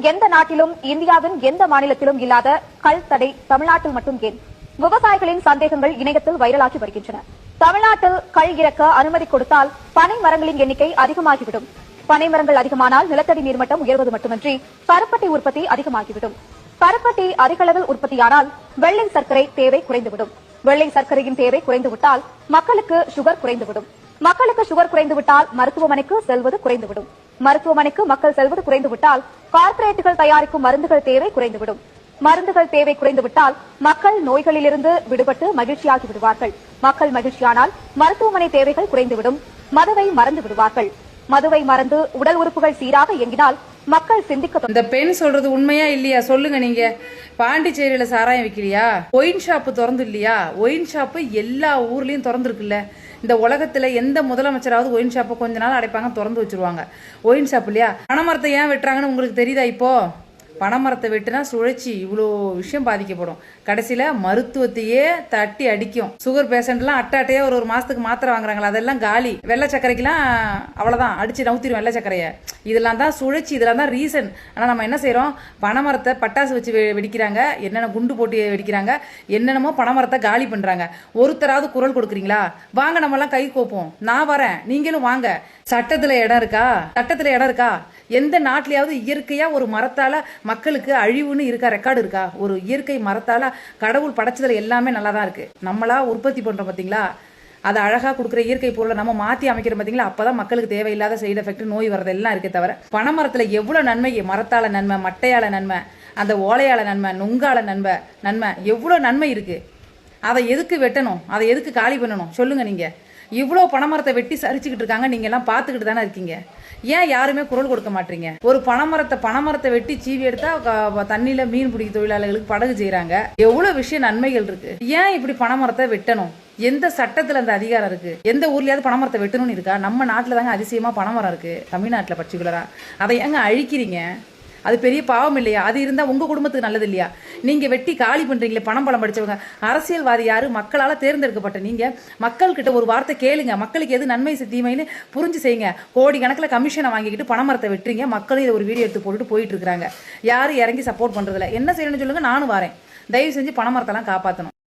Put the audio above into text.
எந்த நாட்டிலும் இந்தியாவின் எந்த மாநிலத்திலும் இல்லாத கல் தடை தமிழ்நாட்டில் மட்டும் ஏன்? விவசாயிகளின் சந்தேகங்கள் இணையத்தில் வைரலாகி வருகின்றன. தமிழ்நாட்டில் கள் இறக்க அனுமதி கொடுத்தால் பனை மரங்களின் எண்ணிக்கை அதிகமாகிவிடும். பனை மரங்கள் அதிகமானால் நிலத்தடி நீர்மட்டம் உயர்வது மட்டுமின்றி கருப்பட்டி உற்பத்தி அதிகமாகிவிடும். கருப்பட்டி அதிகளவில் உற்பத்தியானால் வெள்ளை சர்க்கரை தேவை குறைந்துவிடும். வெள்ளை சர்க்கரையின் தேவை குறைந்துவிட்டால் மக்களுக்கு சுகர் குறைந்துவிடும். மக்களுக்கு சுகர் குறைந்துவிட்டால் மருத்துவமனைக்கு செல்வது குறைந்துவிடும். மருத்துவமனைக்கு மக்கள் செல்வது குறைந்துவிட்டால் கார்ப்பரேட்டுகள் தயாரிக்கும் மருந்துகள் தேவை குறைந்துவிடும். மருந்துகள் தேவை குறைந்துவிட்டால் மக்கள் நோய்களிலிருந்து விடுபட்டு மகிழ்ச்சியாகி விடுவார்கள். மக்கள் மகிழ்ச்சியானால் மருத்துவமனை தேவைகள் குறைந்துவிடும். மதுவை மறந்து விடுவார்கள். மதுவை மறந்து உடல் உறுப்புகள் சீராக இயங்கினால் மக்கள் சிந்திக்க. இந்த பெண் சொல்றது உண்மையா இல்லையா சொல்லுங்க. நீங்க பாண்டிச்சேரியில சாராயம் விற்கலையா? ஒயின் ஷாப்பு திறந்து இல்லையா? ஒயின் ஷாப்பு எல்லா ஊர்லயும் திறந்து இருக்குல்ல. இந்த உலகத்துல எந்த முதலமைச்சராவது ஒயின் ஷாப்பை கொஞ்ச நாள் அடைப்பாங்க, திறந்து வச்சிருவாங்க. ஒயின் ஷாப் இல்லையா? பனைமரத்தை ஏன் வெட்டுறாங்கன்னு உங்களுக்கு தெரியுதா? இப்போ பனைமரத்தை வெட்டுனா சுழற்சி இவ்வளோ விஷயம் பாதிக்கப்படும். கடைசியில மருத்துவத்தையே தட்டி அடிக்கும். சுகர் பேஷண்ட்லாம் அட்டையே ஒரு மாசத்துக்கு மாத்திரை வாங்குறாங்களா, அதெல்லாம் காலி. வெள்ளை சக்கரைக்கெல்லாம் அவ்வளவுதான், அடிச்சு நவுத்திரும் வெள்ளை சக்கரையை. இதெல்லாம் தான் சுழற்சி, இதெல்லாம் தான் ரீசன். ஆனா நம்ம என்ன செய்யறோம்? பனைமரத்தை பட்டாசு வச்சு வெடிக்கிறாங்க, என்னென்ன குண்டு போட்டு வெடிக்கிறாங்க, என்னென்னமோ பனைமரத்தை காலி பண்றாங்க. ஒருத்தராவது குரல் கொடுக்குறீங்களா? வாங்க நம்ம எல்லாம் கை கோப்போம், நான் வரேன், நீங்களும் வாங்க. சட்டத்துல இடம் இருக்கா? சட்டத்துல இடம் இருக்கா? எந்த நாட்டிலேயாவது இயற்கையா ஒரு மரத்தால மக்களுக்கு அழிவுன்னு இருக்கா? ரெக்கார்டு இருக்கா? ஒரு இயற்கை மரத்தால கடவுள் படைச்சதுல எல்லாமே நல்லா தான் இருக்கு. நம்மளா உற்பத்தி பண்றோம் பாத்தீங்களா? அதை அழகா கொடுக்குற இயற்கை பொருளை நம்ம மாத்தி அமைக்கிறோம் பாத்தீங்களா? அப்பதான் மக்களுக்கு தேவையில்லாத சைடு எஃபெக்ட், நோய் வரது எல்லாம் இருக்கே தவிர, பனைமரத்துல எவ்வளவு நன்மை, மரத்தால நன்மை, மட்டையால நன்மை, அந்த ஓலையால நன்மை, நுங்கால நன்மை எவ்வளவு நன்மை இருக்கு. அதை எதுக்கு வெட்டணும்? அதை எதுக்கு காலி பண்ணணும் சொல்லுங்க. நீங்க இவ்வளோ பனைமரத்தை வெட்டி சரிச்சுக்கிட்டு இருக்காங்க, நீங்க எல்லாம் பார்த்துக்கிட்டு தானே இருக்கீங்க. ஏன் யாருமே குரல் கொடுக்க மாட்டீங்க? ஒரு பனைமரத்தை வெட்டி சீவி எடுத்தா தண்ணியில மீன் பிடிக்க தொழிலாளர்களுக்கு படகு செய்யறாங்க. எவ்வளவு விஷயம் நன்மைகள் இருக்கு. ஏன் இப்படி பனைமரத்தை வெட்டணும்? எந்த சட்டத்துல அந்த அதிகாரம் இருக்கு? எந்த ஊர்லயாவது பனைமரத்தை வெட்டணும்னு இருக்கா? நம்ம நாட்டுல தாங்க அதிசயமா பனைமரம் இருக்கு, தமிழ்நாட்டுல பர்டிகுலரா. அதை ஏங்க அழிக்கிறீங்க? அது பெரிய பாவம் இல்லையா? அது இருந்தா உங்க குடும்பத்துக்கு நல்லது இல்லையா? நீங்க வெட்டி காலி பண்றீங்களே பணம் படிச்சவங்க. அரசியல்வாதி யாரு? மக்களால தேர்ந்தெடுக்கப்பட்ட நீங்க. மக்கள் கிட்ட ஒரு வார்த்தை கேளுங்க. மக்களுக்கு எது நன்மை தீமைன்னு புரிஞ்சு செய்யுங்க. கோடி கணக்கில் கமிஷனை வாங்கிக்கிட்டு பனைமரத்தை வெட்டுறீங்க. மக்களும் இதை ஒரு வீடியோ எடுத்து போட்டுட்டு போயிட்டு இருக்காங்க. யாரும் இறங்கி சப்போர்ட் பண்றதில்ல. என்ன செய்யணும்னு சொல்லுங்க, நானும் வரேன். தயவு செஞ்சு பனைமரத்தெல்லாம் காப்பாற்றணும்.